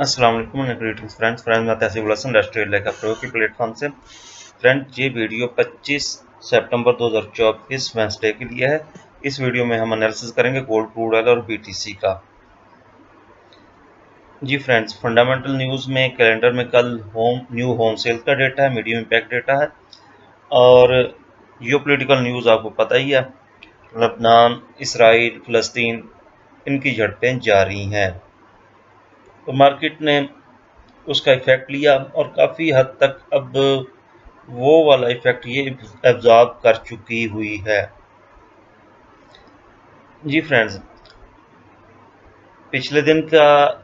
अस्सलाम वालेकुम greetings friends मैं तहसीब उल हसन इंडस्ट्रियल लेखा प्रयोग की प्लेटफॉर्म से। फ्रेंड, ये वीडियो 25 सितंबर 2024 वेंसडे के लिए है। इस वीडियो में हम एनालिसिस करेंगे गोल्ड, क्रूड ऑयल और बीटीसी का। जी फ्रेंड्स, फंडामेंटल न्यूज़ में कैलेंडर में कल न्यू होम सेल्स का डेटा है, मीडियम इम्पैक्ट डेटा है। और जियोपॉलिटिकल न्यूज़ आपको पता ही है, लबनान, इसराइल, फ़लस्तीन, इनकी झड़पें जारी हैं। तो मार्केट ने उसका इफेक्ट लिया और काफ़ी हद तक अब वो वाला इफेक्ट ये एब्जॉर्ब कर चुकी हुई है। जी फ्रेंड्स, पिछले दिन का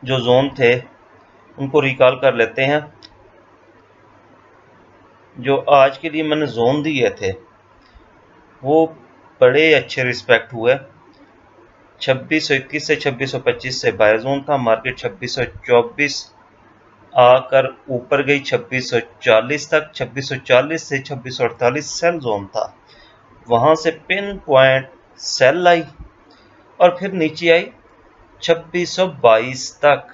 जो जोन थे उनको रिकॉल कर लेते हैं। जो आज के लिए मैंने जोन दिए थे वो बड़े अच्छे रिस्पेक्ट हुए। 2621 से 2625 से बाय जोन था। मार्केट 2624 आकर ऊपर गई 2640 तक। 2640 से 2648 सेल जोन था, वहां से पिन पॉइंट सेल आई और फिर नीचे आई 2622 तक।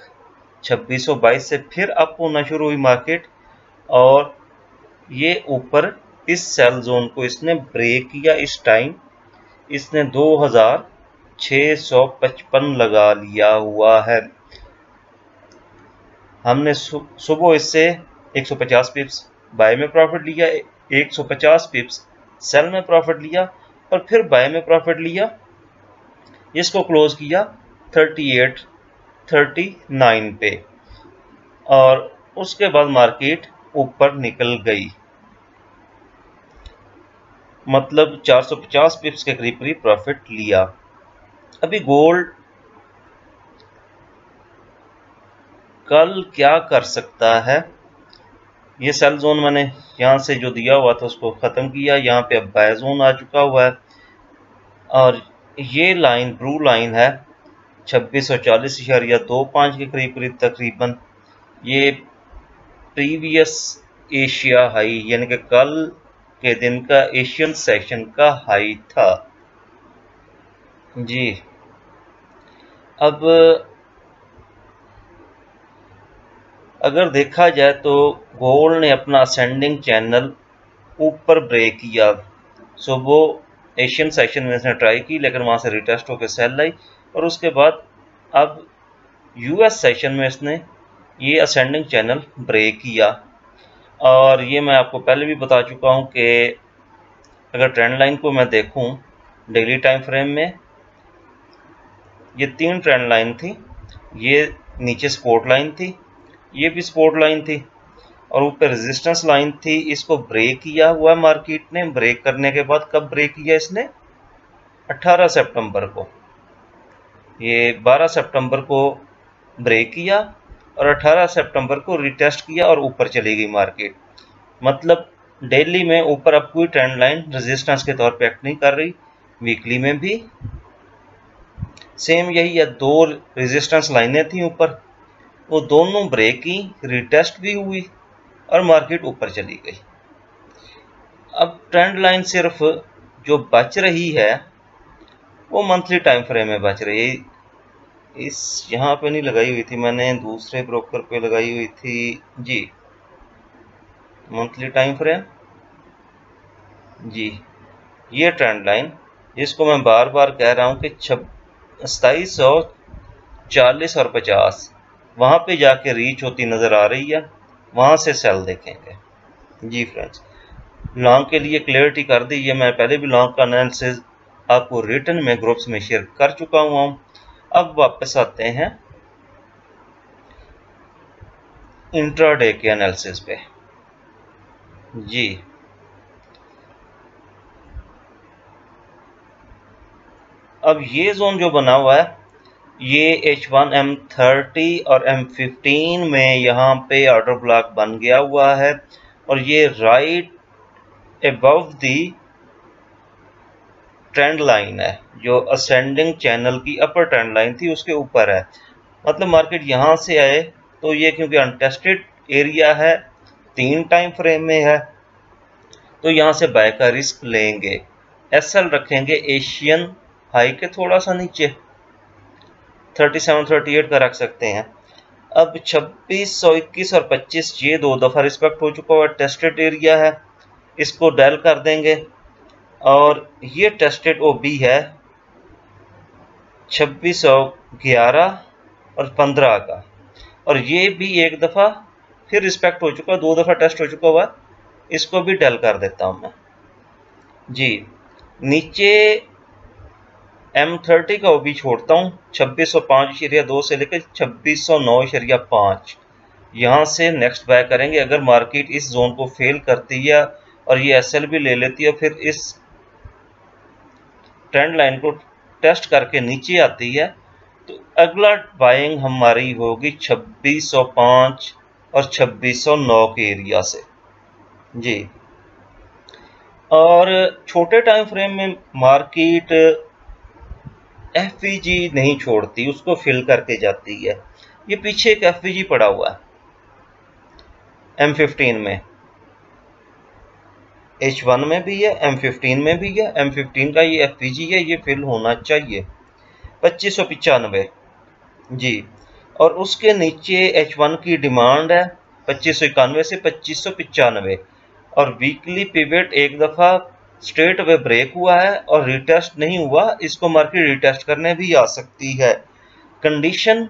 2622 से फिर अप होना शुरू हुई मार्केट और ये ऊपर इस सेल जोन को इसने ब्रेक किया। इस टाइम इसने 2655 लगा लिया हुआ है। हमने सुबह इससे 150 पिप्स बाय में प्रॉफिट लिया, 150 पिप्स सेल में प्रॉफिट लिया और फिर बाय में प्रॉफिट लिया। इसको क्लोज किया 3839 पे और उसके बाद मार्केट ऊपर निकल गई। मतलब 450 पिप्स के करीब करीब प्रॉफिट लिया। अभी गोल्ड कल क्या कर सकता है? ये सेल जोन मैंने यहाँ से जो दिया हुआ था उसको ख़त्म किया। यहाँ पे अब बाय जोन आ चुका हुआ है और ये लाइन ब्लू लाइन है 2640.25 के करीब करीब तकरीबन। ये प्रीवियस एशिया हाई यानी कि कल के दिन का एशियन सेशन का हाई था। जी, अब अगर देखा जाए तो गोल्ड ने अपना असेंडिंग चैनल ऊपर ब्रेक किया। सो वो एशियन सेशन में इसने ट्राई की लेकिन वहां से रिटेस्ट होकर सेल आई और उसके बाद अब यूएस सेशन में इसने ये असेंडिंग चैनल ब्रेक किया। और ये मैं आपको पहले भी बता चुका हूं कि अगर ट्रेंड लाइन को मैं देखूं डेली टाइम फ्रेम में, ये 3 ट्रेंड लाइन थी। ये नीचे सपोर्ट लाइन थी, ये भी सपोर्ट लाइन थी और ऊपर रेजिस्टेंस लाइन थी। इसको ब्रेक किया हुआ मार्केट ने। ब्रेक करने के बाद कब ब्रेक किया इसने? 18 सितंबर को। ये 12 सितंबर को ब्रेक किया और 18 सितंबर को रिटेस्ट किया और ऊपर चली गई मार्केट। मतलब डेली में ऊपर अब कोई ट्रेंड लाइन रेजिस्टेंस के तौर पे एक्ट नहीं कर रही। वीकली में भी सेम यही है। 2 रेजिस्टेंस लाइनें थी ऊपर, वो दोनों ब्रेक की, रिटेस्ट भी हुई और मार्केट ऊपर चली गई। अब ट्रेंड लाइन सिर्फ जो बच रही है वो मंथली टाइम फ्रेम में बच रही है। इस यहाँ पे नहीं लगाई हुई थी मैंने, दूसरे ब्रोकर पे लगाई हुई थी। जी, मंथली टाइम फ्रेम। जी, ये ट्रेंड लाइन जिसको मैं बार बार कह रहा हूँ कि 2740 और 50 वहाँ पे जाके रीच होती नज़र आ रही है। वहाँ से सेल देखेंगे। जी फ्रेंड्स, लॉन्ग के लिए क्लियरिटी कर दी। ये मैं पहले भी लॉन्ग का एनालिसिस आपको रिटर्न में ग्रुप्स में शेयर कर चुका हुआ हूँ। अब वापस आते हैं इंट्राडे के एनालिसिस पे। जी, अब ये जोन जो बना हुआ है ये H1 M30 और M15 में यहाँ पे ऑर्डर ब्लॉक बन गया हुआ है और ये राइट अबव दी ट्रेंड लाइन है। जो असेंडिंग चैनल की अपर ट्रेंड लाइन थी उसके ऊपर है। मतलब मार्केट यहाँ से आए तो ये क्योंकि अनटेस्टेड एरिया है, 3 टाइम फ्रेम में है, तो यहाँ से बाय का रिस्क लेंगे। एसएल रखेंगे एशियन हाई के थोड़ा सा नीचे। 37, 38 का रख सकते हैं। अब 26, 121 और 25 ये 2 दफ़ा रिस्पेक्ट हो चुका हुआ टेस्टेड एरिया है, इसको डेल कर देंगे और ये टेस्टेड ओबी है 2611 और 15 का, और ये भी एक दफ़ा फिर रिस्पेक्ट हो चुका, 2 दफ़ा टेस्ट हो चुका हुआ, इसको भी डेल कर देता हूँ मैं जी। नीचे M30 का ओबी छोड़ता हूँ 2605.2 से लेकर 2609.5, यहाँ से नेक्स्ट बाय करेंगे। अगर मार्केट इस जोन को फेल करती है और ये SL भी ले लेती है, फिर इस ट्रेंड लाइन को टेस्ट करके नीचे आती है, तो अगला बाइंग हमारी होगी 2605 और 2609 के एरिया से जी। और छोटे टाइम फ्रेम में मार्केट FVG नहीं छोड़ती, उसको फिल करके जाती है। ये पीछे एक FVG पड़ा हुआ है M15 में, H1 में भी है, M15 में भी है। M15 का ये FVG है, ये फिल होना चाहिए 2595 जी। और उसके नीचे H1 की डिमांड है 2591 से 2595, और वीकली पिवट एक दफ़ा स्ट्रेट अवे ब्रेक हुआ है और रिटेस्ट नहीं हुआ, इसको मार्केट रिटेस्ट करने भी आ सकती है। कंडीशन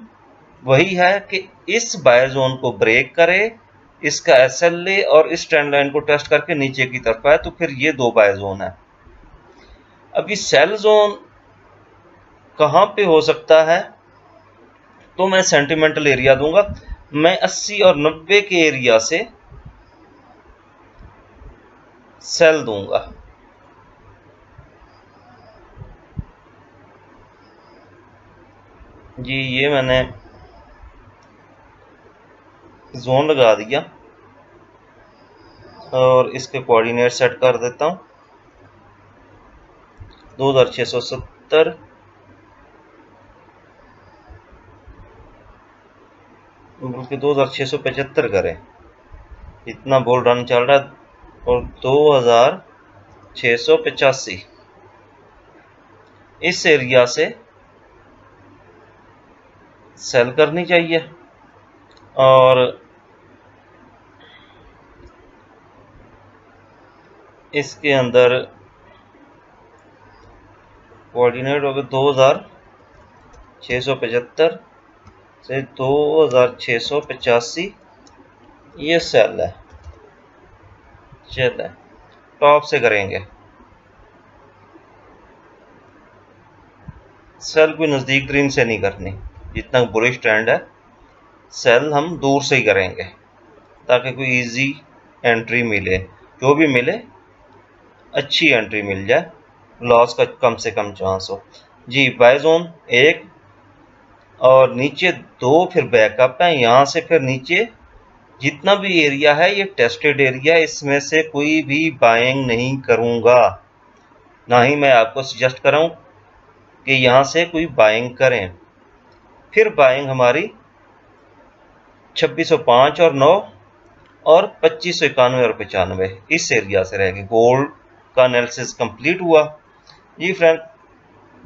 वही है कि इस बाय जोन को ब्रेक करे, इसका SL ले और इस ट्रेंड लाइन को टेस्ट करके नीचे की तरफ आए, तो फिर ये 2 बाय जोन है। अभी सेल जोन कहाँ पे हो सकता है, तो मैं सेंटिमेंटल एरिया दूंगा। मैं 80 और 90 के एरिया से सेल दूंगा जी। ये मैंने जोन लगा दिया और इसके कोऑर्डिनेट सेट कर देता हूँ 2670, बल्कि 2675 करें, इतना बोल रन चल रहा है, और 2685 इस एरिया से सेल करनी चाहिए। और इसके अंदर कोऑर्डिनेट हो गए 2675 से 2685, ये सेल है। चल टॉप से करेंगे, सेल कोई नज़दीक तरीन से नहीं करनी, जितना बुलिश ट्रेंड है सेल हम दूर से ही करेंगे ताकि कोई इजी एंट्री मिले, जो भी मिले अच्छी एंट्री मिल जाए, लॉस का कम से कम चांस हो जी। बाय जोन 1 और नीचे 2 फिर बैकअप है, यहाँ से फिर नीचे जितना भी एरिया है ये टेस्टेड एरिया, इसमें से कोई भी बाइंग नहीं करूँगा, ना ही मैं आपको सजेस्ट कराऊँ कि यहाँ से कोई बाइंग करें। फिर बाइंग हमारी 2605 और 9 और 2591 और 95 इस एरिया से रहेगी। गोल्ड का एनालिसिस कंप्लीट हुआ जी फ्रेंड।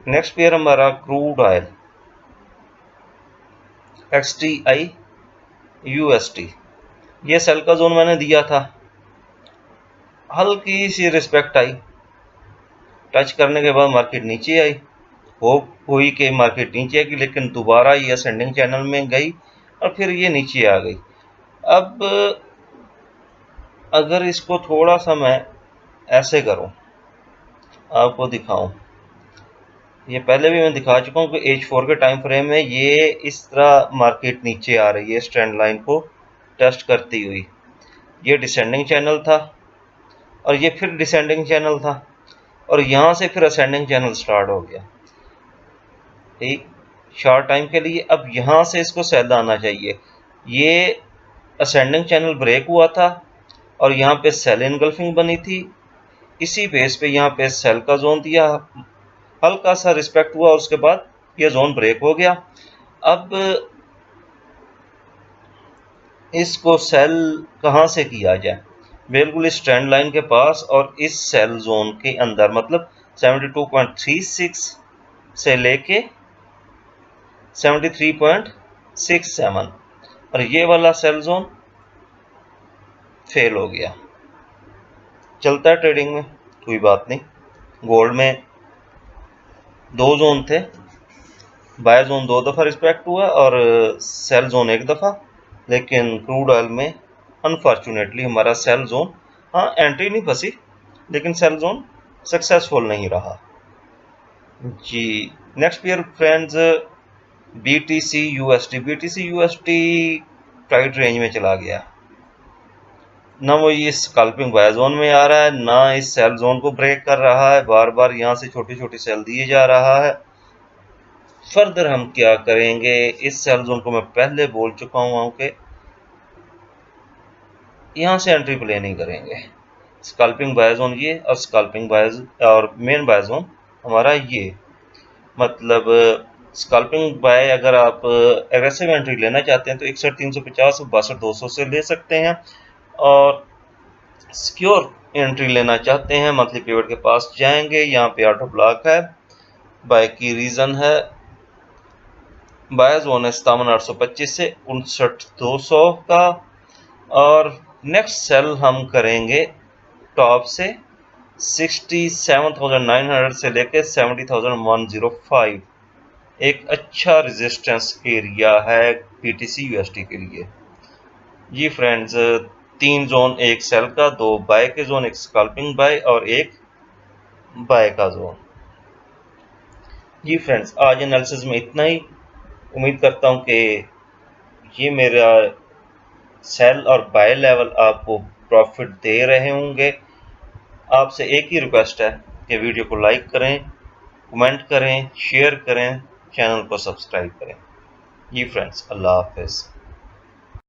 नेक्स्ट पेयर हमारा क्रूड ऑयल XTI UST, ये सेल का जोन मैंने दिया था, हल्की सी रिस्पेक्ट आई, टच करने के बाद मार्केट नीचे आई, होप हुई कि मार्केट नीचे आएगी, लेकिन दोबारा ये असेंडिंग चैनल में गई और फिर ये नीचे आ गई। अब अगर इसको थोड़ा सा मैं ऐसे करूं, आपको दिखाऊं, ये पहले भी मैं दिखा चुका हूं कि H4 के टाइम फ्रेम में ये इस तरह मार्केट नीचे आ रही है इस ट्रेंड लाइन को टेस्ट करती हुई। ये डिसेंडिंग चैनल था और ये फिर डिसेंडिंग चैनल था और यहाँ से फिर असेंडिंग चैनल स्टार्ट हो गया ठीक शॉर्ट टाइम के लिए। अब यहाँ से इसको सेल आना चाहिए, ये असेंडिंग चैनल ब्रेक हुआ था और यहाँ पे सेल इनगल्फिंग बनी थी, इसी बेस पे यहाँ पे सेल का जोन दिया, हल्का सा रिस्पेक्ट हुआ और उसके बाद ये जोन ब्रेक हो गया। अब इसको सेल कहाँ से किया जाए, बिल्कुल इस ट्रेंड लाइन के पास और इस सेल जोन के अंदर, मतलब 72.36 से लेके 73.67 और ये वाला सेल जोन फेल हो गया। चलता है ट्रेडिंग में, कोई बात नहीं। गोल्ड में 2 जोन थे, बाय जोन 2 दफ़ा रिस्पेक्ट हुआ और सेल जोन 1 दफ़ा, लेकिन क्रूड ऑयल में अनफॉर्चुनेटली हमारा सेल जोन, हाँ एंट्री नहीं फंसी लेकिन सेल जोन सक्सेसफुल नहीं रहा जी। Next pair friends BTC USD tight range में चला गया, ना वो ये स्कैल्पिंग बाय जोन में आ रहा है, ना इस सेल जोन को ब्रेक कर रहा है, बार बार यहाँ से छोटी छोटी सेल दिए जा रहा है। फर्दर हम क्या करेंगे, इस सेल जोन को मैं पहले बोल चुका हूँ कि यहाँ से एंट्री प्ले नहीं करेंगे। स्कैल्पिंग बाय जोन ये और स्कैल्पिंग बाय और मेन बाय जोन हमारा ये, मतलब स्कैल्पिंग बाय अगर आप एग्रेसिव एंट्री लेना चाहते हैं तो 61,350 62,200 से ले सकते हैं, और सिक्योर एंट्री लेना चाहते हैं मंथली पिवट के पास जाएंगे, यहाँ पे ऑटो ब्लॉक है, बाय की रीजन है, बाय जोन है 57,825 से 59,200 का, और नेक्स्ट सेल हम करेंगे टॉप से 67,900 से लेके 70,105, एक अच्छा रेजिस्टेंस एरिया है BTC USD के लिए जी फ्रेंड्स। 3 जोन, एक सेल का, 2 बाय के जोन, एक स्कैल्पिंग बाय और एक बाय का जोन जी फ्रेंड्स। आज एनालिसिस में इतना ही। उम्मीद करता हूं कि ये मेरा सेल और बाय लेवल आपको प्रॉफिट दे रहे होंगे। आपसे एक ही रिक्वेस्ट है कि वीडियो को लाइक करें, कमेंट करें, शेयर करें, चैनल को सब्सक्राइब करें जी फ्रेंड्स। अल्लाह हाफिज़।